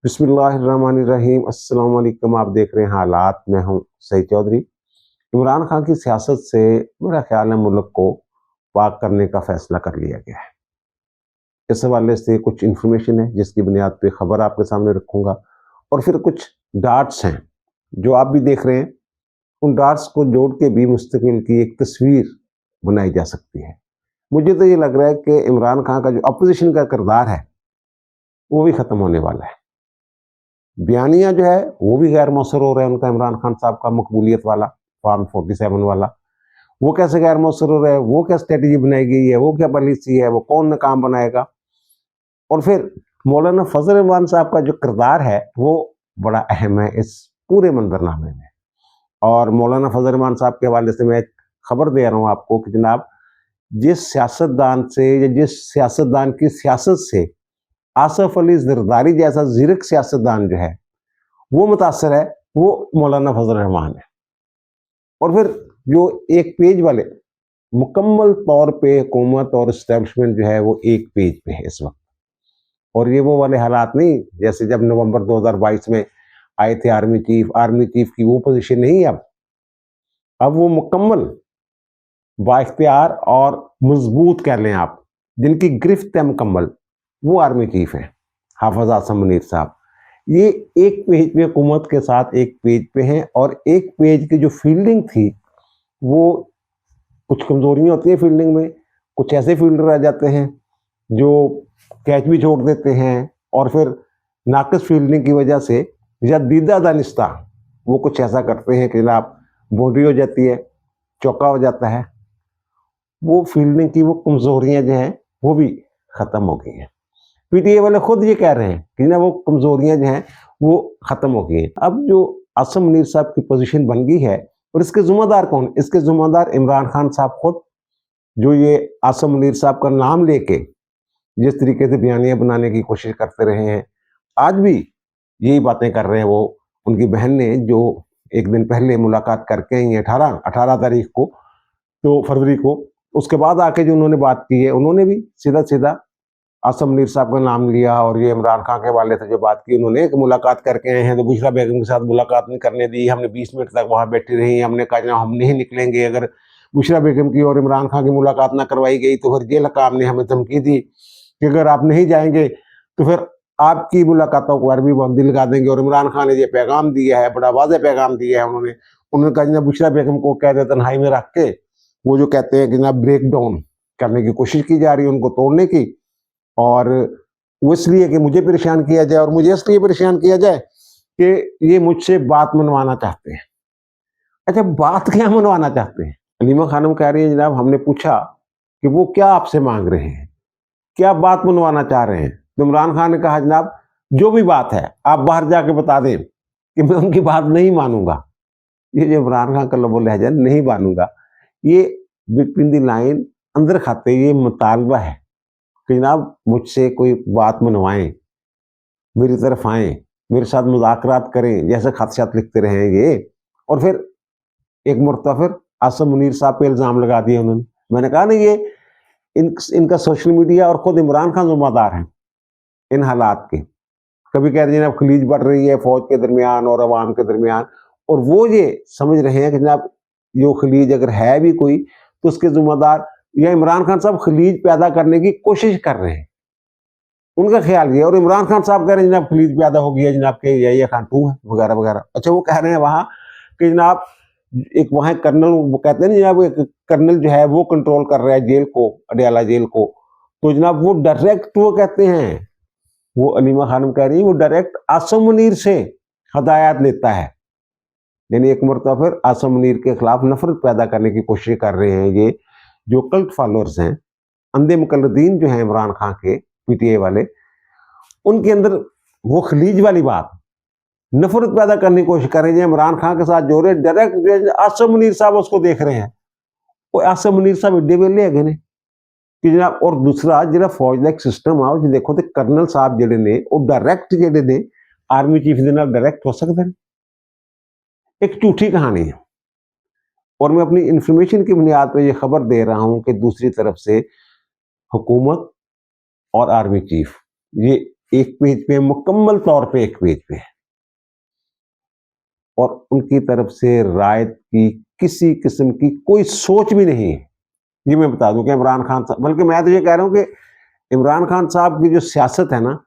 बिस्मिल्लाहिर्रहमानिर्रहीम। अस्सलाम वालेकुम। आप देख रहे हैं हालात। मैं हूं सईद चौधरी। इमरान खान की सियासत से मेरा ख्याल है मुल्क को पाक करने का फैसला कर लिया गया है। इस हवाले से कुछ इन्फॉर्मेशन है जिसकी बुनियाद पे खबर आपके सामने रखूंगा, और फिर कुछ डार्ट्स हैं जो आप भी देख रहे हैं। उन डार्ट्स को जोड़ के भी मुस्तकिल की एक तस्वीर बनाई जा सकती है। मुझे तो ये लग रहा है कि इमरान खान का जो अपोजिशन का किरदार है वो भी खत्म होने वाला है। बयानिया जो है वो भी गैर मौसर हो रहा है उनका, इमरान खान साहब का मकबूलियत वाला, फार्म 47 वाला। वो कैसे गैर मौसर हो रहा है, वो क्या स्ट्रेटेजी बनाई गई है, वो क्या पॉलिसी है, वो कौन नाकाम बनाएगा। और फिर मौलाना फजल रहमान साहब का जो किरदार है वो बड़ा अहम है इस पूरे मंजरनामे में। और मौलाना फजल रहमान साहब के हवाले से मैं एक खबर दे रहा हूँ आपको कि जनाब, जिस सियासतदान से या जिस सियासतदान की सियासत से आसफ अली जरदारी जैसा जीरक सियासतदान जो है वो मुतासर है, वो मौलाना फजल रहमान है। और फिर जो एक पेज वाले मुकम्मल तौर पे हुकूमत और इस्टेब्लिशमेंट जो है वो एक पेज पे है इस वक्त। और ये वो वाले हालात नहीं जैसे जब नवंबर 2022 में आए थे आर्मी चीफ की वो पोजीशन नहीं है अब वो मुकम्मल बाइख्तियार और मजबूत कह लें आप, जिनकी गिरफ्त है मुकम्मल, वो आर्मी चीफ है हाफिज आसम मुनीर साहब। ये एक पेज पे हुकूमत के साथ एक पेज पे हैं, और एक पेज की जो फील्डिंग थी वो कुछ कमजोरियां होती हैं फील्डिंग में। कुछ ऐसे फील्डर आ जाते हैं जो कैच भी छोड़ देते हैं, और फिर नाकस फील्डिंग की वजह से या दीदा दानिस्ता वो कुछ ऐसा करते हैं कि जनाब बाउंड्री हो जाती है, चौका हो जाता है। वो फील्डिंग की वो कमजोरियां जो हैं वो भी खत्म हो गई हैं। पीटीए वाले खुद ये कह रहे हैं कि ना वो कमजोरियां जो हैं वो खत्म हो गई हैं। अब जो आसम मुनीर साहब की पोजीशन बन गई है, और इसके जुम्मेदार कौन? इसके जुम्मेदार इमरान खान साहब खुद, जो ये आसम मुनीर साहब का नाम लेके जिस तरीके से बयानियां बनाने की कोशिश करते रहे हैं, आज भी यही बातें कर रहे हैं। वो उनकी बहन ने जो एक दिन पहले मुलाकात करके आई है 18 तारीख को, तो फरवरी को, उसके बाद आके जो उन्होंने बात की है, उन्होंने भी सीधा सीधा आसम मुनीर साहब का नाम लिया। और ये इमरान खान के वाले से जो बात की उन्होंने, एक मुलाकात करके आए हैं तो बुशरा बेगम के साथ मुलाकात नहीं करने दी, हमने 20 मिनट तक वहां बैठी रही, हमने कहा हम नहीं निकलेंगे अगर बुशरा बेगम की और इमरान खान की मुलाकात ना करवाई गई। तो फिर जेल काम ने हमें धमकी दी कि अगर आप नहीं जाएंगे तो फिर आपकी मुलाकातों को अरबी पाबंदी लगा देंगे। और इमरान खान ने ये पैगाम दिया है, बड़ा वाज़ेह पैगाम दिया है उन्होंने कहा जनाब बुशरा बेगम को कह दे तन्हाई में रख के, वो जो कहते हैं कि जनाब ब्रेक डाउन करने की कोशिश की जा रही है उनको तोड़ने की, और वो इसलिए कि मुझे परेशान किया जाए, और मुझे इसलिए परेशान किया जाए कि ये मुझसे बात मनवाना चाहते हैं। अच्छा, बात क्या मनवाना चाहते हैं? अलीमा खानम कह रही है जनाब हमने पूछा कि वो क्या आपसे मांग रहे हैं, क्या बात मनवाना चाह रहे हैं। तो इमरान खान ने कहा जनाब जो भी बात है आप बाहर जाके बता दें कि मैं उनकी बात नहीं मानूंगा। ये जो इमरान खान का लबो लहजा नहीं मानूंगा, ये बिटवीन दी लाइन अंदर खाते ये मुतालबा है कि जनाब मुझसे कोई बात मनवाएं, मेरी तरफ आएं, मेरे साथ मुज़ाकरात करें, जैसे खदशात लिखते रहे ये। और फिर एक मरतबा फिर आसम मुनीर साहब पे इल्ज़ाम लगा दिया उन्होंने। मैंने कहा ना ये इनका सोशल मीडिया और खुद इमरान खान जिम्मेदार हैं इन हालात के। कभी कह रहे हैं जनाब खलीज बढ़ रही है फौज के दरमियान और अवाम के दरमियान, और वो ये समझ रहे हैं कि जनाब जो खलीज अगर है भी कोई तो उसके जिम्मेदार या इमरान खान साहब खलीज पैदा करने की कोशिश कर रहे हैं, उनका ख्याल ये। और इमरान खान साहब कह रहे हैं जनाब खलीज पैदा हो गई है, जनाब के या खान टू है वगैरह वगैरह। अच्छा, वो कह रहे हैं वहाँ कि जनाब एक वहाँ कर्नल, वो कहते हैं ना जनाब एक कर्नल जो है वो कंट्रोल कर रहा है जेल को, अडयाला जेल को। तो जनाब वो डायरेक्ट वो कहते हैं, वो अलीमा खानम कह रही है वो डायरेक्ट आसम मुनीर से हदायत लेता है। यानी एक मरतबा फिर आसम मुनीर के खिलाफ नफरत पैदा करने की कोशिश कर रहे हैं ये जो कल्ट फॉलोअर्स हैं, अंधे मुकल्लिदीन जो हैं इमरान खान के, पीटीए वाले, उनके अंदर वो खलीज वाली बात नफरत पैदा करने की कोशिश कर रहे हैं। इमरान खान के साथ जो रहे डायरेक्ट आसम मुनीर साहब उसको देख रहे हैं, वो आसम मुनीर साहब एडे वेले है ने कि जनाब। और दूसरा जो फौज का एक सिस्टम आओ जो देखो तो कर्नल साहब जेडे ने वो डायरेक्ट जेडे ने आर्मी चीफ के नाल डायरेक्ट हो सकते हैं। एक झूठी कहानी है। और मैं अपनी इंफॉर्मेशन की बुनियाद पर यह खबर दे रहा हूं कि दूसरी तरफ से हुकूमत और आर्मी चीफ ये एक पेज पे, मुकम्मल तौर पे एक पेज पे है, और उनकी तरफ से रायत की किसी किस्म की कोई सोच भी नहीं है। ये मैं बता दूं कि इमरान खान साहब, बल्कि मैं तो ये कह रहा हूं कि इमरान खान साहब की जो सियासत है ना,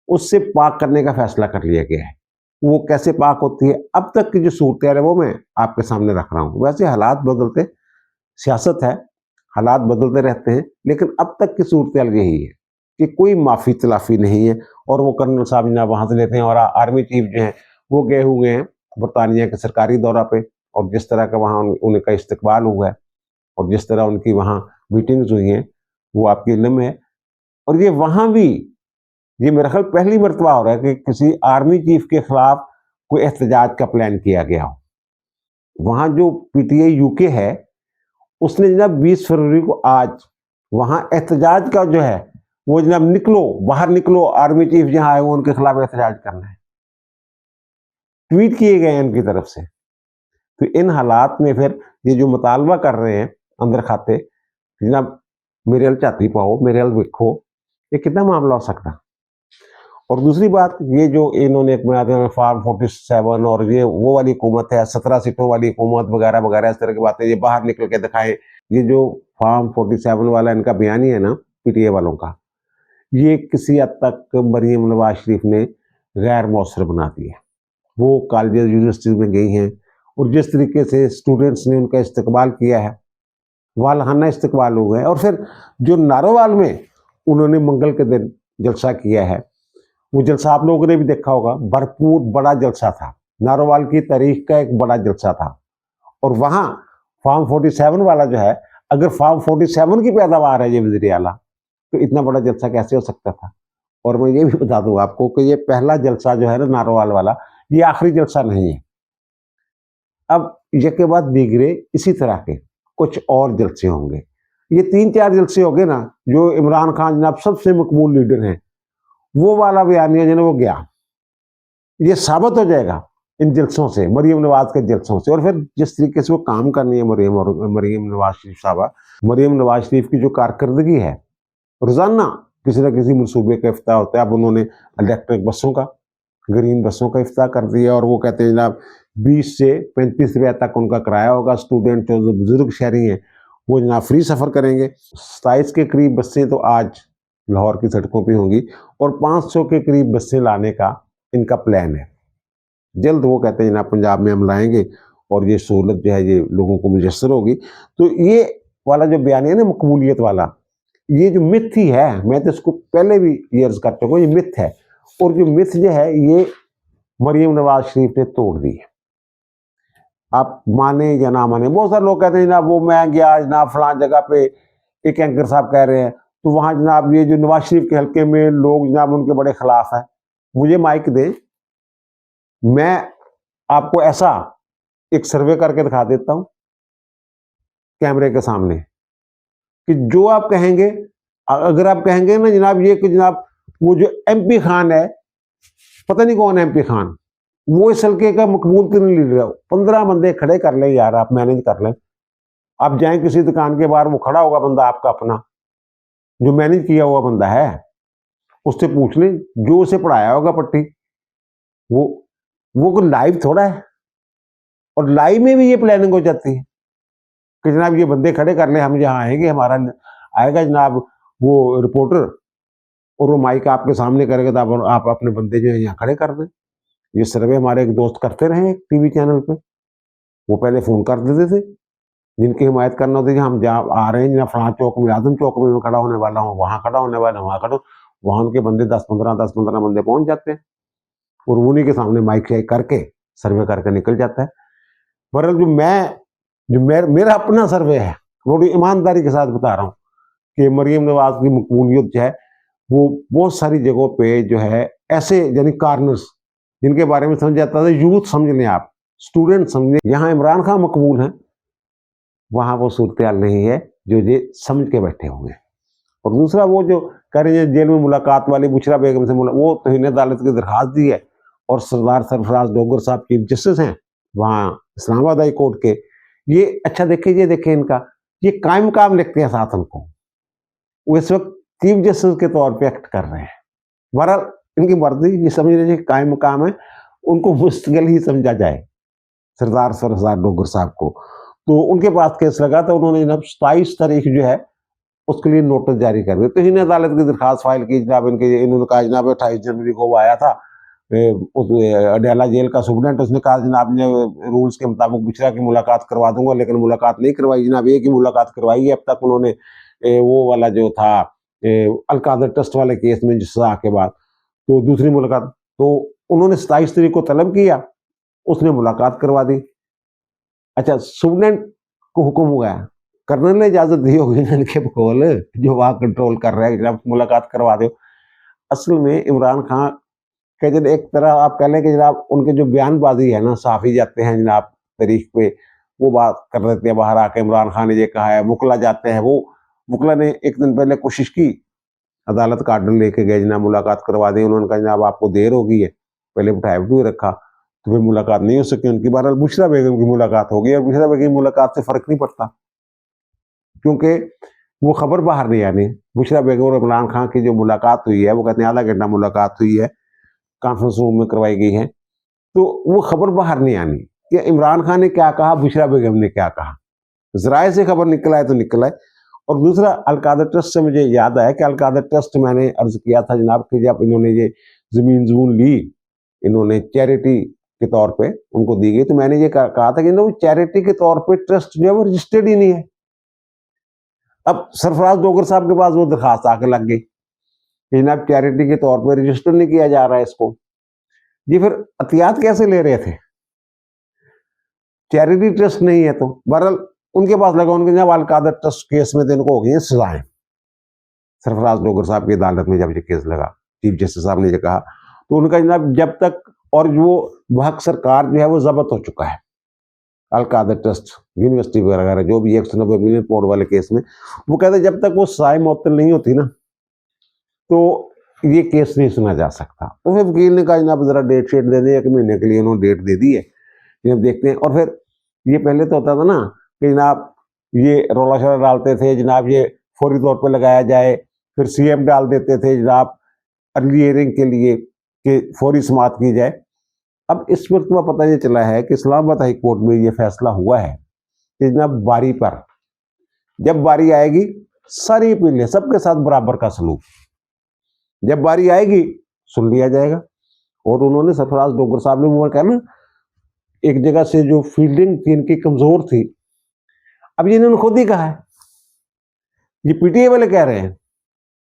उससे पाक करने का फैसला कर लिया गया है। वो कैसे पाक होती है, अब तक की जो सूरत है वो मैं आपके सामने रख रहा हूं। वैसे हालात बदलते, सियासत है, हालात बदलते रहते हैं, लेकिन अब तक की सूरत यही है कि कोई माफी तलाफी नहीं है। और वो कर्नल साहब जनाब वहां से लेते हैं, और आर्मी चीफ जो है वो गए हुए हैं बरतानिया के सरकारी दौरा पे, और जिस तरह का वहाँ उनका इस्तकबाल हुआ है और जिस तरह उनकी वहाँ मीटिंग्स हुई हैं वो आपके इल्म है। और ये वहाँ भी, ये मेरा ख्याल पहली मरतबा हो रहा है कि किसी आर्मी चीफ के खिलाफ कोई एहतजाज का प्लान किया गया हो। वहाँ जो पीटीआई यूके है उसने जनाब 20 फरवरी को आज वहाँ एहतजाज का जो है वो जनाब निकलो, बाहर निकलो, आर्मी चीफ जहाँ आए वो उनके खिलाफ एहतजाज करना है, ट्वीट किए गए हैं उनकी तरफ से। तो इन हालात में फिर ये जो मुतालबा कर रहे हैं अंदर खाते, जनाब मेरे हल चाती पाओ, मेरे हल देखो, ये कितना मामला हो सकता। और दूसरी बात, ये जो इन्होंने एक में फार्म 47 और ये वो वाली हुकूमत है, 17 सीटों वाली हुकूमत वगैरह वगैरह, इस तरह की बातें ये बाहर निकल के दिखाए। ये जो फार्म 47 वाला इनका बयान ही है ना पीटीए वालों का, ये किसी हद तक मरीम नवाज शरीफ ने गैर मौसर बना दिया। वो कॉलेज यूनिवर्सिटीज में गई हैं और जिस तरीके से स्टूडेंट्स ने उनका इस्तकबाल किया है, वालहाना इस्तकबाल हो गए। और फिर जो नारोवाल में उन्होंने मंगल के दिन जलसा किया है, वो जलसा आप लोगों ने भी देखा होगा, भरपूर बड़ा जलसा था, नारोवाल की तारीख का एक बड़ा जलसा था। और वहां फार्म 47 वाला जो है, अगर फार्म 47 की पैदावार है ये वज़ीर आला, तो इतना बड़ा जलसा कैसे हो सकता था। और मैं ये भी बता दूं आपको कि ये पहला जलसा जो है ना नारोवाल वाला, ये आखिरी जलसा नहीं है। अब ये के बाद दीगरे इसी तरह के कुछ और जलसे होंगे। ये 3-4 जलसे हो गए ना, जो इमरान खान जनाब सबसे मकबूल लीडर हैं, वो वाला बयानिया जो है वो गया, ये साबित हो जाएगा इन जलसों से, मरीम नवाज के जलसों से। और फिर जिस तरीके से वो काम करनी है मरीम नवाज शरीफ साहबा, मरीम नवाज शरीफ की जो कारकर्दगी है, रोजाना किसी न किसी मनसूबे का इफ्ताह होता है। अब उन्होंने इलेक्ट्रिक बसों का, ग्रीन बसों का इफ्ताह कर दिया, और वो कहते हैं जनाब 20 से 35 रुपये तक उनका किराया होगा। स्टूडेंट जो बुजुर्ग शहरी हैं वो जनाब फ्री सफ़र करेंगे। 27 के करीब बसें तो आज लाहौर की सड़कों पर होंगी, और 500 के करीब बसें लाने का इनका प्लान है। जल्द वो कहते हैं जनाब पंजाब में हम लाएंगे और ये सहूलत जो है ये लोगों को मुयसर होगी। तो ये वाला जो बयान है ना मकबूलियत वाला, ये जो मिथ ही है, मैं तो इसको पहले भी ये अर्ज कर चुका हूँ, ये मिथ है। और जो मिथ जो है ये मरीम नवाज शरीफ ने तोड़ दी है। आप माने या ना माने, बहुत सारे लोग कहते हैं जनाब वो मैं गया जनाब फलां जगह पे, एक एंकर साहब कह रहे हैं, तो वहाँ जनाब ये जो नवाज शरीफ के हल्के में लोग जनाब उनके बड़े खिलाफ है। मुझे माइक दें, मैं आपको ऐसा एक सर्वे करके दिखा देता हूं कैमरे के सामने कि जो आप कहेंगे, अगर आप कहेंगे ना जनाब ये कि जनाब वो जो एमपी खान है, पता नहीं कौन है एमपी खान, वो इस हल्के का मकबूल तरीन लीडर है, 15 बंदे खड़े कर ले यार, आप मैनेज कर लें। आप जाएं किसी दुकान के बाहर, वो खड़ा होगा बंदा आपका अपना, जो मैनेज किया हुआ बंदा है, उससे पूछ लें, जो उसे पढ़ाया होगा पट्टी, वो कोई लाइव थोड़ा है। और लाइव में भी ये प्लानिंग हो जाती है कि जनाब ये बंदे खड़े कर ले, हम जहाँ आएंगे, हमारा आएगा जनाब वो रिपोर्टर, और वो माइक आपके सामने करेगा, तो आप अपने बंदे जो है यहाँ खड़े कर दें। ये सर्वे हमारे एक दोस्त करते रहे एक टीवी चैनल पे, वो पहले फ़ोन कर देते थे जिनकी हिमायत करना होती थी, हम जहाँ आ रहे हैं जहाँ फलां चौक में, आजम चौक में मैं खड़ा होने वाला हूँ, वहाँ खड़ा होने वाला हूँ, वहाँ खड़ा, वहाँ उनके बंदे 10-15 बंदे पहुँच जाते हैं, और उन्हीं के सामने माइक शेक करके सर्वे करके निकल जाता है। बहरहाल मेरा अपना सर्वे है, बड़ी ईमानदारी के साथ बता रहा हूँ कि मरीम नवाज की मकबूलियत जो है वो बहुत सारी जगहों पे जो है ऐसे यानी कार्नर्स जिनके बारे में समझ जाता था, यूथ समझ लें आप, स्टूडेंट समझ लें, यहाँ इमरान खान मकबूल हैं, वहाँ वो सूरत हाल नहीं है जो ये समझ के बैठे होंगे। और दूसरा वो जो कह रहे हैं जेल में मुलाकात वाली, बुशरा बेगम से वो तौहीन अदालत की दरखास्त दी है, और सरदार सरफराज डोगर साहब चीफ जस्टिस हैं वहाँ इस्लामाबाद हाई कोर्ट के, ये अच्छा देखिए, ये देखिए इनका ये कायम काम लिखते हैं साथ उनको, वो इस वक्त चीफ जस्टिस के तौर पे एक्ट कर रहे हैं। बहरहाल इनकी मर्जी, ये समझ लीजिए कायम मकाम है, उनको मुस्तकिल ही समझा जाए सरदार डोगर साहब को। तो उनके पास केस लगा, तो उन्होंने जनाब 27 तारीख जो है उसके लिए नोटिस जारी कर दिया। तो इन्हें अदालत की दरखास्त फाइल की जनाब, इन्होंने कहा जनाब 28 जनवरी को वो आया था उस अडयाला जेल का सुप्रीडेंट, उसने कहा जनाब ने रूल्स के मुताबिक बुशरा की मुलाकात करवा दूंगा, लेकिन मुलाकात नहीं करवाई जनाब, एक ही मुलाकात करवाई है अब तक उन्होंने। वो वाला जो था अलकादर ट्रस्ट वाले केस में सजा के बाद, तो दूसरी मुलाकात, तो उन्होंने 27 तारीख को तलब किया, उसने मुलाकात करवा दी। अच्छा, सुप्रीडेंट को हुक्म हुआ है, कर्नल ने इजाजत दी होगी इनके बकौल, जो वहां कंट्रोल कर रहे हैं जनाब मुलाकात करवा दो। असल में इमरान खान के जब एक तरह आप कह लें कि जनाब उनके जो बयानबाजी है ना, साफी जाते हैं जनाब तारीख पे, वो बात कर देते हैं बाहर आके, इमरान खान ने ये कहा है, मुकला जाते हैं। वो मुकला ने एक दिन पहले कोशिश की, अदालत का आर्डर लेके गए जनाब मुलाकात करवा दें, उन्होंने कहा जनाब आपको देर हो गई है, पहले बिठाए हुए रखा, तो फिर मुलाकात नहीं हो सकी उनकी। बहरहाल बुशरा बेगम की मुलाकात हो गई, और बुशरा बेगम की मुलाकात से फर्क नहीं पड़ता, क्योंकि वो खबर बाहर नहीं आनी। बुशरा बेगम और इमरान खान की जो मुलाकात हुई है, वो कहते हैं आधा घंटा मुलाकात हुई है, कॉन्फ्रेंस रूम में करवाई गई है, तो वो खबर बाहर नहीं आनी कि इमरान खान ने क्या कहा, बुशरा बेगम ने क्या कहा। जराए से खबर निकल आए तो निकल आए। और दूसरा, अलकादर ट्रस्ट से मुझे याद आया कि अलकादर ट्रस्ट मैंने अर्ज किया था जनाब कि जब इन्होंने ये जमीन ली, इन्होंने चैरिटी के तौर पे उनको दी गई, तो मैंने ये कहा था कि वो चैरिटी के तौर पे ट्रस्ट जो है वो रजिस्टर्ड ही नहीं है। अब सरफराज डोगर साहब के पास वो दरखास्त आके लग गई कि जनाब चैरिटी के तौर पे रजिस्टर नहीं किया जा रहा है इसको। ये फिर एहतियात कैसे ले रहे थे, चैरिटी ट्रस्ट नहीं है तो। बहरहाल उनके पास लगा, उनके जनाब अलकादर ट्रस्ट केस में तो इनको हो गई है सजाएं। सरफराज डोगर साहब की अदालत में जब ये केस लगा, चीफ जस्टिस साहब ने ये कहा, तो उनका जनाब जब तक, और वो वहक सरकार जो है वो जब्त हो चुका है, अलकादर ट्रस्ट यूनिवर्सिटी वगैरह जो भी 190 मिलियन पाउंड वाले केस में, वो कहते जब तक वो सजाएं मुअत्तल नहीं होती ना, तो ये केस नहीं सुना जा सकता। तो फिर वकील ने कहा जनाब जरा डेट शीट दे दें, 1 महीने के लिए उन्होंने डेट दे दी है, जब देखते हैं। और फिर ये पहले तो होता था ना कि जनाब ये रौला शौला डालते थे जनाब, ये फौरी तौर पे लगाया जाए, फिर सीएम डाल देते थे जनाब अर्ली हियरिंग के लिए कि फौरी समाअत की जाए। अब इस वक्त में पता ये चला है कि इस्लामाबाद हाई कोर्ट में ये फैसला हुआ है कि जनाब बारी पर, जब बारी आएगी सारी अपीलें सबके साथ बराबर का सलूक, जब बारी आएगी सुन लिया जाएगा। और उन्होंने सरफराज डोगर साहब ने वो कहा ना, एक जगह से जो फील्डिंग थी इनकी कमजोर थी, अब ये इन्होंने खुद ही कहा है, ये पीटीए वाले कह रहे हैं,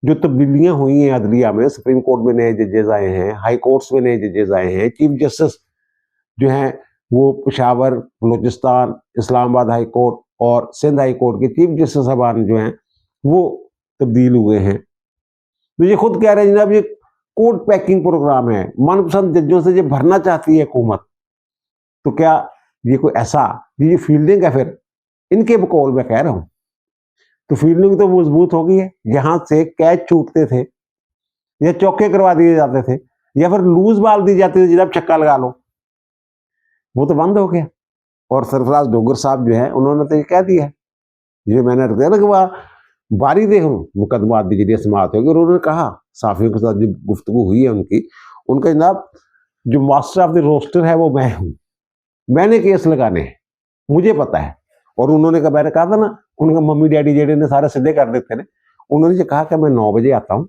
जो तब्दीलियां हुई हैं अदलिया में, सुप्रीम कोर्ट में नए जजेस आए हैं, हाई कोर्ट्स में नए जजेस आए हैं, चीफ जस्टिस जो हैं वो पेशावर, बलोचिस्तान, इस्लामाबाद हाई कोर्ट और सिंध हाई कोर्ट के चीफ जस्टिस साहबान जो हैं वो तब्दील हुए हैं। तो ये खुद कह रहे हैं जनाब ये कोर्ट पैकिंग प्रोग्राम है, मनपसंद जजों से ये भरना चाहती है हुकूमत। तो क्या ये कोई ऐसा, ये फील्डिंग है फिर इनके बकौल में कह रहा हूं, तो फील्डिंग तो मजबूत हो गई है। यहां से कैच छूटते थे या चौके करवा दिए जाते थे या फिर लूज बाल दी जाती थी जनाब छक्का लगा लो, वो तो बंद हो गया। और सरफराज डोगर साहब जो है उन्होंने तो ये कह दिया, ये मैंने रख दिया ना कि वह बारी देखो मुकदमा के जरिए समाप्त होगी। और उन्होंने कहा साफियों के साथ जो गुफ्तगू हुई है उनकी, उनका जनाब जो मास्टर ऑफ द रोस्टर है वो मैं हूं, मैंने केस लगाने हैं, मुझे पता है। और उन्होंने कहा, मैंने कहा था ना उनका मम्मी डैडी जेडे ने सारे सीधे कर देते थे, उन्होंने ये कहा कि मैं 9 बजे आता हूं,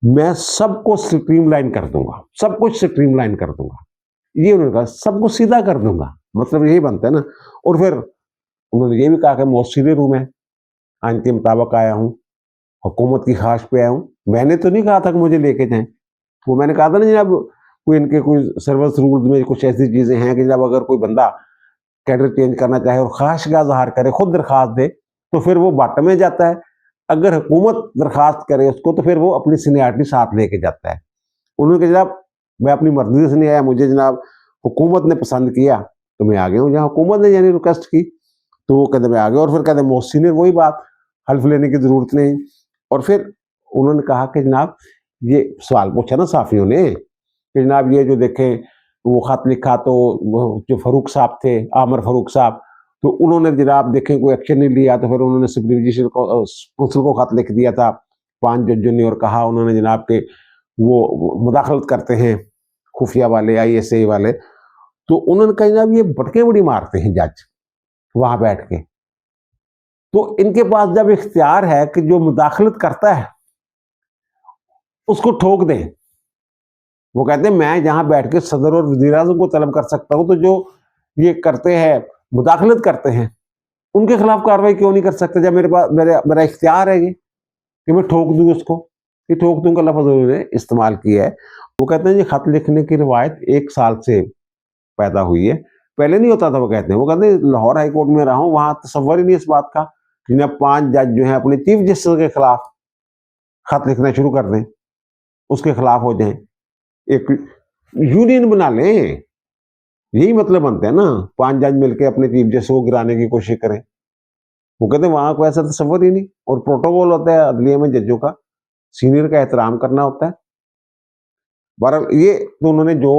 मैं सबको स्ट्रीमलाइन कर दूंगा, सब कुछ स्ट्रीमलाइन कर दूंगा, ये उन्होंने कहा, सबको सीधा कर दूंगा, मतलब यही बनता है ना। और फिर उन्होंने ये भी कहा कि मोस्ट सीरियस हूं मैं, आइन के मुताबिक आया हूं, हुकूमत की ख्वाहिश पे आया हूं, मैंने तो नहीं कहा था कि मुझे लेके जाएं। वो मैंने कहा था ना जनाब कोई इनके कोई सर्विस रूल्स में कुछ ऐसी चीजें हैं कि जब अगर कोई बंदा कैडर चेंज करना चाहे और ख्वाहिश का इजहार करे, खुद दरखास्त दे, तो फिर वो बाटम में जाता है। अगर हुकूमत दरखास्त करे उसको तो फिर वो अपनी सीनियरिटी साथ लेके जाता है। उन्होंने कहा जनाब मैं अपनी मर्जी से नहीं आया, मुझे जनाब हुकूमत ने पसंद किया तो मैं आ गया हूँ, जहाँ हुकूमत ने यानी रिक्वेस्ट की तो वो कहते मैं आ गया। और फिर कहते मोहसिन ने वही बात, हल्फ लेने की जरूरत नहीं। और फिर उन्होंने कहा कि जनाब ये सवाल पूछा ना साफियों ने कि जनाब ये जो देखें वो खत लिखा, तो जो फरूक साहब थे, आमर फरूक साहब, तो उन्होंने जनाब देखें कोई एक्शन नहीं लिया, तो फिर उन्होंने सुप्रीम जजुडिशल काउंसिल को खत लिख दिया था 5 जजों ने, और कहा उन्होंने जनाब के वो मुदाखलत करते हैं खुफिया वाले, ISA वाले, तो उन्होंने कहा जनाब ये बटके बड़ी मारते हैं जज वहां बैठ के, तो इनके पास जब इख्तियार है कि जो मुदाखलत करता है उसको ठोक दें। वो कहते हैं मैं जहां बैठ के सदर और वजीर आजम को तलब कर सकता हूं, तो जो ये करते हैं मुदाखलत करते हैं उनके खिलाफ कार्रवाई क्यों नहीं कर सकते, जब मेरे पास मेरा इख्तियार है ये कि मैं ठोक दूं उसको। ये ठोक दूं का लफ्ज उन्होंने इस्तेमाल किया है। वो कहते हैं ये खत लिखने की रिवायत 1 साल से पैदा हुई है, पहले नहीं होता था। वो कहते हैं लाहौर हाई कोर्ट में रहा हूं, वहां तसव्वुर ही नहीं इस बात का कि जब 5 जज जो है अपने चीफ जस्टिस के खिलाफ खत लिखना शुरू कर दें, उसके खिलाफ हो जाए, एक यूनियन बना लें। यही मतलब बनता है ना, 5 जज मिलकर अपने चीफ जस्टिस को गिराने की कोशिश करें। वो कहते हैं वहां को ऐसा तसव्वुर ही नहीं। और प्रोटोकॉल होता है अदलिया में जजों का, सीनियर का एहतराम करना होता है। बहरहाल ये तो उन्होंने जो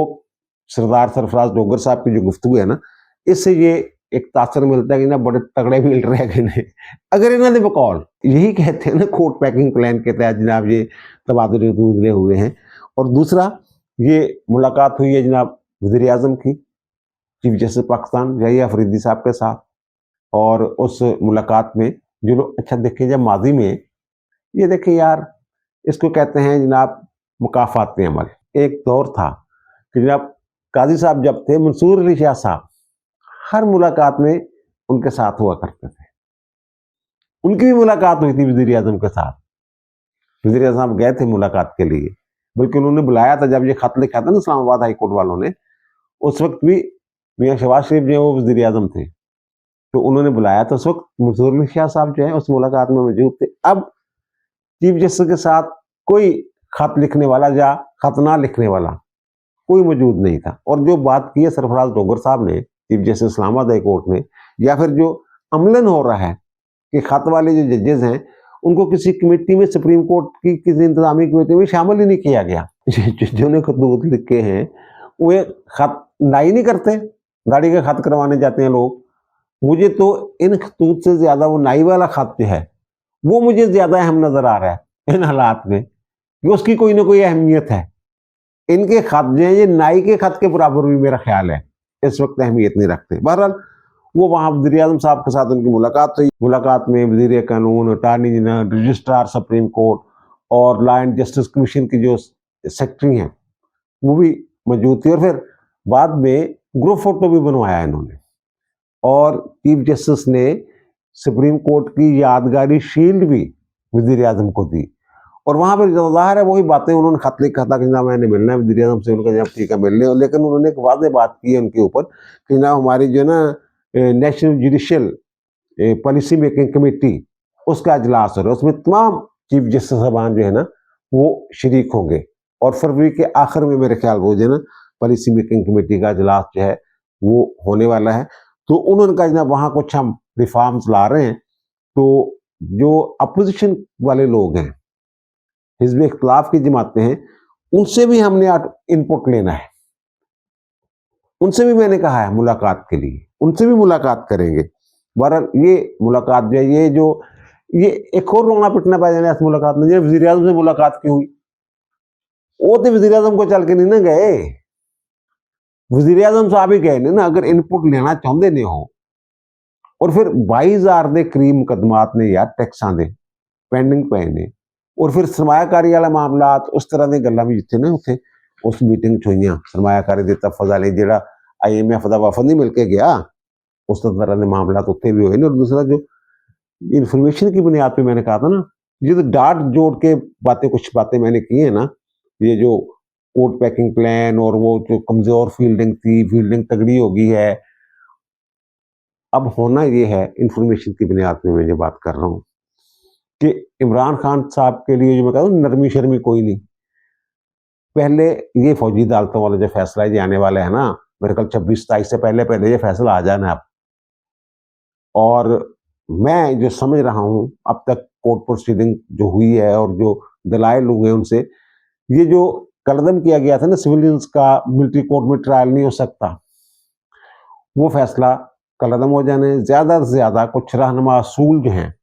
सरदार सरफराज डोगर साहब की जो गुफ्तगू है ना, इससे ये एक तासर मिलता है कि ना बड़े तगड़े मिल रहे हैं। अगर इन्होंने बकौल यही कहते हैं ना कोर्ट पैकिंग प्लान के तहत जनाब ये तबादले हुए हैं। और दूसरा ये मुलाकात हुई है जनाब वज़ीर आज़म की चीफ जस्टिस पाकिस्तान याहिया अफरीदी साहब के साथ। और उस मुलाकात में जो लोग अच्छा देखें, जब माजी में ये देखें यार, इसको कहते हैं जनाब मुकाफात अमल। एक दौर था कि जनाब काजी साहब जब थे, मंसूर अली शाह साहब हर मुलाकात में उनके साथ हुआ करते थे। उनकी भी मुलाकात हुई थी वज़ीर आज़म के साथ। वज़ीर आज़म साहब गए थे मुलाकात के लिए, बल्कि उन्होंने बुलाया था। जब ये खत लिखा था ना इस्लामाबाद हाई कोर्ट वालों ने, उस वक्त भी मियाँ शहबाज शरीफ जो है वो वज़ीर आज़म थे, तो उन्होंने बुलाया था। उस वक्त मंसूर अली शाह साहब जो है उस मुलाकात में मौजूद थे। अब चीफ जस्टिस के साथ कोई खत लिखने वाला या खत ना लिखने वाला कोई मौजूद नहीं था। और जो बात की है सरफराज डोगर साहब ने chief justice Islamabad high court में, या फिर जो अमलन हो रहा है कि खत वाले जो जजेस हैं उनको किसी कमेटी में, सुप्रीम कोर्ट की किसी इंतजामी कमेटी में शामिल ही नहीं किया गया। जिन्होंने खतूत लिखे हैं वे खत ना ही नहीं करते, गाड़ी का खत करवाने जाते हैं लोग। मुझे तो इन खतूत से ज्यादा वो नाई वाला खत जो है वो मुझे ज्यादा अहम नजर आ रहा है इन हालात में, कि उसकी कोई ना कोई अहमियत है। इनके खत जो है ये नाई के खत के बराबर भी मेरा ख्याल है इस वक्त अहमियत नहीं रखते। बहरहाल वो वहां वज़ीर आज़म साहब के साथ उनकी मुलाकात हुई। मुलाकात में वज़ीर कानून, attorney general, registrar supreme court और लॉ एंड जस्टिस कमीशन की जो सेक्रेटरी हैं वो भी मौजूद थी। और फिर बाद में ग्रुप फोटो भी बनवाया इन्होंने, और चीफ जस्टिस ने सुप्रीम कोर्ट की यादगारी शील्ड भी वज़ीर आज़म को दी। और वहां पर ज़ाहिर है वही बातें उन्होंने खत लिखा था कि जनाब मैंने मिलना है वज़ीर आज़म से। उनका जनाब ठीक है मिलने, लेकिन उन्होंने एक वाज़ेह बात की है उनके ऊपर कि जनाब हमारी जो ना national judicial policy making committee उसका अजलास हो रहा है, उसमें तमाम चीफ जस्टिस साहबान जो है ना वो शरीक होंगे। और फरवरी के आखिर में मेरे ख्याल वो जो है ना पॉलिसी मेकिंग कमेटी का अजलास जो है वो होने वाला है। तो उन्होंने कहा जनाब वहां कुछ हम रिफॉर्म्स ला रहे हैं, तो जो अपोजिशन वाले लोग हैं, हिज़्ब इख्तिलाफ की जमातें हैं, उनसे भी हमने इनपुट लेना है। उनसे भी मैंने कहा है मुलाकात के लिए, उनसे भी मुलाकात करेंगे। बहरहाल ये मुलाकात जो है ये एक और रोना पिटना पाया जाने इस मुलाकात में। वज़ीर आज़म से मुलाकात की हुई, वो तो वज़ीर आज़म को चल के नहीं ना गए, वज़ीर आज़म साहब ही गए ना, अगर इनपुट लेना चाहते नहीं हो। और फिर 22,000 के करीब मुकदमात ने यार टैक्सां दे पेंडिंग पे ने, और फिर सरमायाकारी वाला मामला उस तरह की गल्लां भी जिथे ना उथे उस मीटिंग च हुई। सरमायाकारी के तहफ़्फ़ुज़ वाले जिहड़ा IMF का वफद नहीं मिलके गया, उस तरह के मामला उत्थे भी हुए। और दूसरा जो इन्फॉर्मेशन की बुनियाद पे मैंने कहा था ना, ये तो डाट जोड़ के कुछ बातें मैंने की है ना, ये जो कोर्ट पैकिंग प्लान और वो जो कमजोर फील्डिंग थी, फील्डिंग तगड़ी हो गई है। अब होना ये है, इंफॉर्मेशन की बुनियाद पे मैं ये बात कर रहा हूँ कि इमरान खान साहब के लिए जो मैं कहता हूँ नरमी शर्मी कोई नहीं। पहले ये फौजी अदालतों वाला जो फैसला ये आने वाला है ना, मेरे ख्याल 26-27 से पहले पहले ये फैसला आ जाना है अब। और मैं जो समझ रहा हूँ अब तक कोर्ट प्रोसीडिंग जो हुई है और जो दलाइल हुए उनसे, ये जो कलदम किया गया था ना सिविलियंस का मिलिट्री कोर्ट में ट्रायल नहीं हो सकता, वो फैसला कलदम हो जाने। ज्यादा से ज्यादा कुछ रहनुमा असूल जो हैं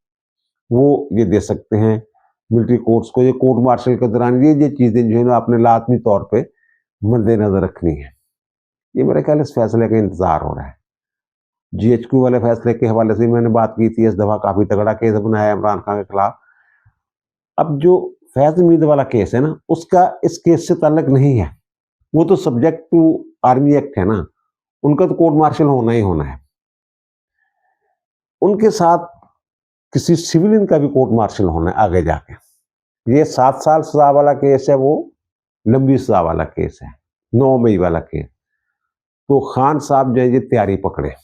वो ये दे सकते हैं मिलिट्री कोर्ट्स को, ये कोर्ट मार्शल के दौरान ये चीज़ें जो है ना आपने लाजमी तौर पे मद्देनजर रखनी है। ये मेरे ख्याल इस फैसले का इंतजार हो रहा है। GHQ वाले फैसले के हवाले से मैंने बात की थी, इस दफा काफी तगड़ा केस बनाया इमरान खान के खिलाफ। अब जो फैज हमीद वाला केस है ना, उसका इस केस से ताल्लुक नहीं है, वो तो सब्जेक्ट टू आर्मी एक्ट है ना, उनका तो कोर्ट मार्शल होना ही होना है। उनके साथ किसी सिविलियन का भी कोर्ट मार्शल होना है आगे जाके। ये 7 साल सजा वाला केस है, वो लंबी सजा वाला केस है, 9 मई वाला केस। तो खान साहब जो है ये तैयारी पकड़े,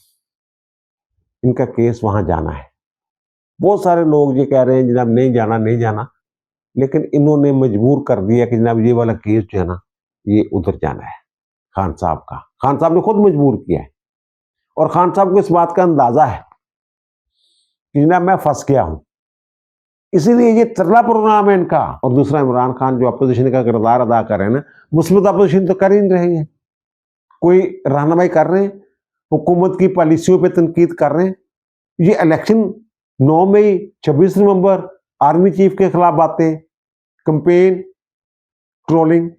इनका केस वहां जाना है। बहुत सारे लोग ये कह रहे हैं जनाब नहीं जाना नहीं जाना, लेकिन इन्होंने मजबूर कर दिया कि जनाब ये वाला केस जो है ना ये उधर जाना है खान साहब का। खान साहब ने खुद मजबूर किया है, और खान साहब को इस बात का अंदाजा है कि जनाब मैं फंस गया हूं, इसीलिए ये तरला प्रोग्राम है इनका। और दूसरा, इमरान खान जो अपोजिशन का किरदार अदा कर रहे हैं ना, मुस्लिम अपोजिशन तो कर ही नहीं रही है, कोई रहनुमाई कर रहे हैं, हुकूमत की पॉलिसियों पे तनकीद कर रहे हैं। ये इलेक्शन 9 मई 26 नवंबर आर्मी चीफ के खिलाफ बातें, कंपेन, ट्रोलिंग,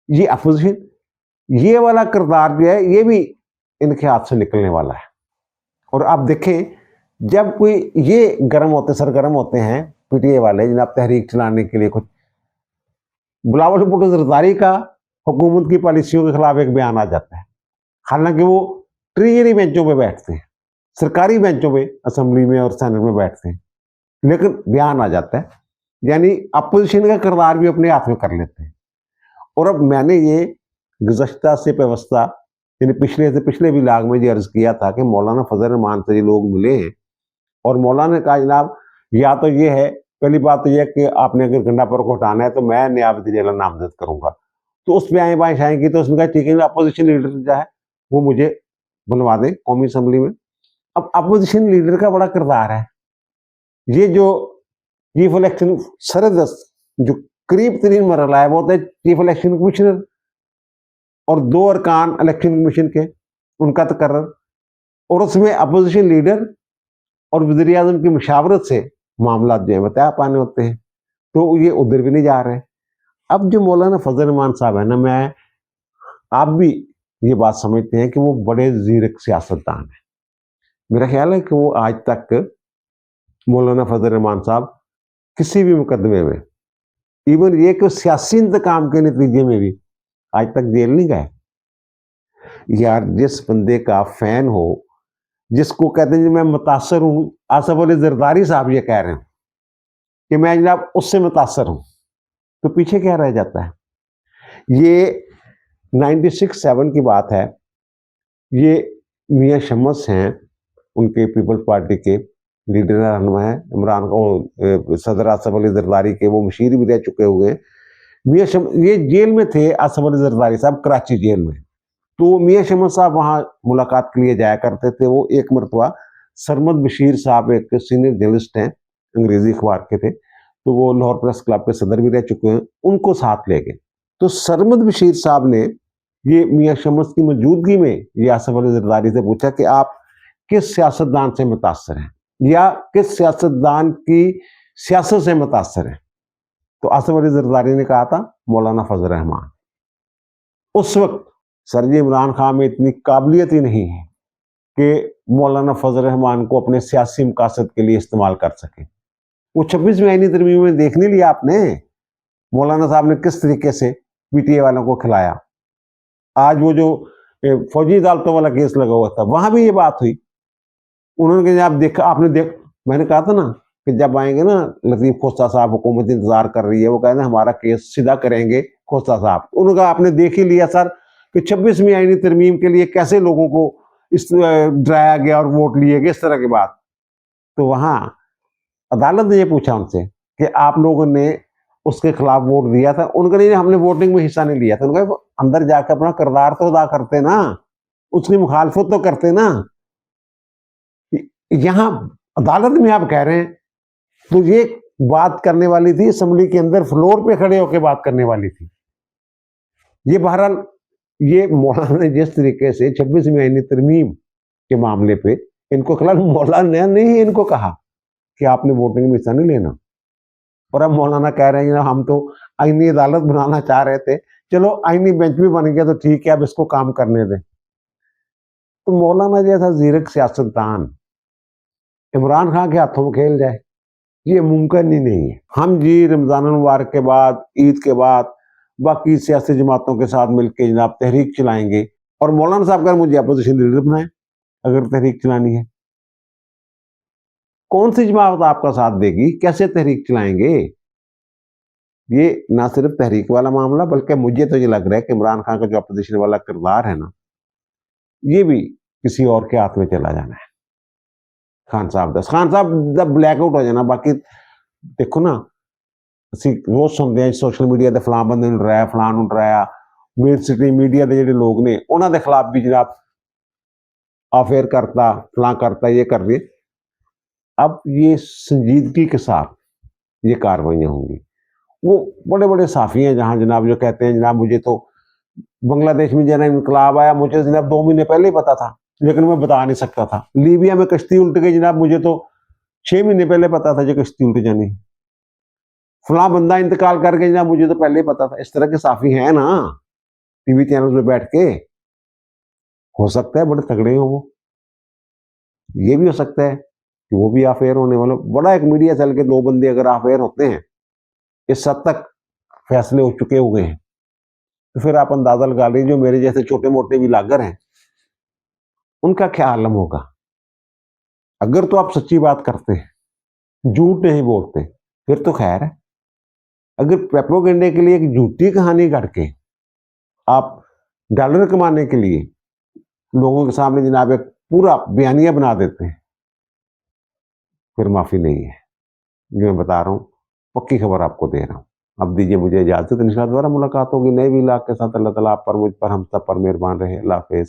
ये अपोजिशन, ये वाला किरदार जो है ये भी इनके हाथ से निकलने वाला है। और आप देखें, जब कोई ये सरगर्म होते हैं PTA वाले, जनाब तहरीक चलाने के लिए, कुछ बिलावल भुट्टो जरदारी का हुकूमत की पॉलिसियों के खिलाफ एक बयान आ जाता है, हालांकि वो ट्रेजरी बेंचों पे बैठते हैं, सरकारी बेंचों पे असेंबली में और सेनेट में बैठते हैं, लेकिन बयान आ जाता है, यानी अपोजिशन का किरदार भी अपने हाथ में कर लेते हैं। और अब मैंने ये गुज़श्ता से व्यवस्था, यानी पिछले से पिछले व्लॉग में ये अर्ज किया था कि मौलाना फजल रहमान से ये लोग मिले हैं, और मौलाना ने कहा जनाब या तो ये है, पहली बात तो यह है कि आपने अगर गंडापुर को हटाना है तो मैं नियाबती जिला नामजद करूंगा। तो उस पर आए बाएं आएंगी, तो उसने कहा ठीक है, अपोजिशन लीडर जो है वो मुझे बनवा दें कौमी असम्बली में। अब अपोजिशन लीडर का बड़ा किरदार है, ये जो चीफ इलेक्शन सरदस्त जो करीब तरीन मरला है वो होता है चीफ इलेक्शन कमिश्नर, और 2 अरकान इलेक्शन कमीशन के, उनका तकर्रर, और उसमें अपोजिशन लीडर और वज़ीर आज़म की मुशावरत से मामला जो है बता पाने होते हैं। तो ये उधर भी नहीं जा रहे। अब जो मौलाना फजल रहमान साहब है ना, मैं आप भी ये बात समझते हैं कि वो बड़े ज़ीरक सियासतदान हैं। मेरा ख्याल है कि वो आज तक मौलाना फजल रहमान साहब किसी भी मुकदमे में, इवन ये कि सियासी इंतकाम के नतीजे में भी आज तक जेल नहीं गए। यार, जिस बंदे का फैन हो, जिसको कहते हैं मैं मुतासर हूं, आसफ अली जरदारी साहब ये कह रहे हैं कि मैं जनाब उससे मुतासर हूं, तो पीछे क्या रह जाता है। ये 96-7 की बात है। ये मियां शम्स हैं, उनके पीपल्स पार्टी के लीडर रहनुमा है, इमरान को सदर आसफ अली जरदारी के वो मशीर भी रह चुके हुए हैं। मियां शम्स ये जेल में थे, आसफ अली जरदारी साहब कराची जेल में। तो मियां शम्स साहब वहां मुलाकात के लिए जाया करते थे। वो एक मरतबा सरमद बशीर साहब एक सीनियर जर्नलिस्ट हैं, अंग्रेजी अखबार के थे, तो वो लाहौर प्रेस क्लब के सदर भी रह चुके हैं, उनको साथ ले गए। तो सरमद बशीर साहब ने ये मियां शम्स की मौजूदगी में ये आसफ अली जरदारी से पूछा कि आप किस सियासतदान से मुतासर हैं, या किस सियासतदान की सियासत से मुतासर हैं। तो आसफ अली जरदारी ने कहा था मौलाना फजल रहमान। उस वक्त सर जी इमरान खान में इतनी काबिलियत ही नहीं है कि मौलाना फजल रहमान को अपने सियासी मकासद के लिए इस्तेमाल कर सके। वो 26वीं आईनी तरमीम में देख नहीं लिया आपने, मौलाना साहब ने किस तरीके से PTA वालों को खिलाया। आज वो जो फौजी अदालतों वाला केस लगा हुआ था, वहां भी ये बात हुई। उन्होंने कहा आप देखा, आपने देख, मैंने कहा था ना कि जब आएंगे ना लतीफ खोस्ता साहब, हुकूमत इंतजार कर रही है, वो कहते हैं हमारा केस सीधा करेंगे खोस्ता साहब। उन्होंने कहा आपने देख ही लिया सर कि 26वीं आईनी तरमीम के लिए कैसे लोगों को इस डराया गया और वोट लिए गए, इस तरह की बात। तो वहां अदालत ने ये पूछा उनसे कि आप लोगों ने उसके खिलाफ वोट दिया था। उनका नहीं, हमने वोटिंग में हिस्सा नहीं लिया था। उनका अंदर जाकर अपना किरदार तो अदा करते ना, उसकी मुखालफत तो करते ना। यहां अदालत में आप कह रहे हैं, तो ये बात करने वाली थी असेंबली के अंदर, फ्लोर पे खड़े होकर बात करने वाली थी। ये बहरहाल ये मौलाना ने जिस तरीके से 26वीं आईनी तरमीम के मामले पे इनको खिलाफ, मौलाना ने नहीं इनको कहा कि आपने वोटिंग में हिस्सा नहीं लेना, और अब मौलाना कह रहे हैं ना हम तो आईनी अदालत बनाना चाह रहे थे, चलो आईनी बेंच भी बन गया तो ठीक है, अब इसको काम करने दें। तो मौलाना जैसा जीरक सियासतदान इमरान खान के हाथों में खेल जाए, ये मुमकिन ही नहीं है। हम जी रमजान मुबारक के बाद, ईद के बाद बाकी सियासी जमातों के साथ मिलकर जनाब तहरीक चलाएंगे, और मौलाना साहब अगर मुझे अपोजिशन लीडर बनाए अगर तहरीक चलानी है, कौन सी जमात आपका साथ देगी, कैसे तहरीक चलाएंगे? ये ना सिर्फ तहरीक वाला मामला, बल्कि मुझे तो ये लग रहा है कि इमरान खान का जो अपोजिशन वाला किरदार है ना, ये भी किसी और के हाथ में चला जाना है। खान साहब जब ब्लैकआउट हो जाना, बाकी देखो ना, ਅਸੀਂ ਰੋਜ਼ ਸੁਣਦੇ ਹਾਂ ਸੋਸ਼ਲ ਮੀਡੀਆ ਤੇ ਫਲਾਂ ਬੰਦੇ ਨੂੰ ਡਰਾਇਆ, ਫਲਾਂ ਨੂੰ ਡਰਾਇਆ, ਮੇਨ ਸਟ੍ਰੀਮ मीडिया के ਜਿਹੜੇ ਲੋਕ ਨੇ ਉਹਨਾਂ ਦੇ ਖਿਲਾਫ भी जनाब अफेयर करता, फलां करता, ये कर रही। अब ये संजीदगी के साथ ये कार्रवाइयाँ होंगी। वो बड़े बड़े साफ़ी हैं जहाँ जनाब जो कहते हैं जनाब मुझे तो बांग्लादेश में जरा इनकलाब आया, मुझे जनाब 2 महीने पहले ही पता था, लेकिन मैं बता नहीं सकता था। लीबिया में कश्ती उल्ट गई जनाब, मुझे तो 6 महीने पहले पता था जो कश्ती उल्ट जानी। फलां बंदा इंतकाल कर गया जनाब, मुझे तो पहले ही पता था। इस तरह के साफ़ी हैं ना टीवी चैनल पे बैठ के, हो सकता है बड़े तगड़े हो वो, ये भी हो सकता है कि वो भी अफेयर होने वाला। बड़ा एक मीडिया सेल के 2 बंदे अगर अफेयर होते हैं, इस हद तक फैसले हो चुके हुए हैं, तो फिर आप अंदाजा लगा लीजिए जो मेरे जैसे छोटे मोटे भी लागर हैं उनका क्या आलम होगा। अगर तो आप सच्ची बात करते हैं, झूठ नहीं बोलते, फिर तो खैर है। अगर प्रोपेगेंडे के लिए एक झूठी कहानी गढ़ के आप डॉलर कमाने के लिए लोगों के सामने जनाब एक पूरा बयानिया बना देते हैं, फिर माफी नहीं है। जो मैं बता रहा हूँ पक्की खबर आपको दे रहा हूँ। अब दीजिए मुझे इजाजत, इंशाअल्लाह दोबारा मुलाकात होगी नए व्लॉग के साथ। अल्लाह ताला आप पर, मुझ पर, हम सब पर मेहरबान रहे। अल्लाह हाफिज़।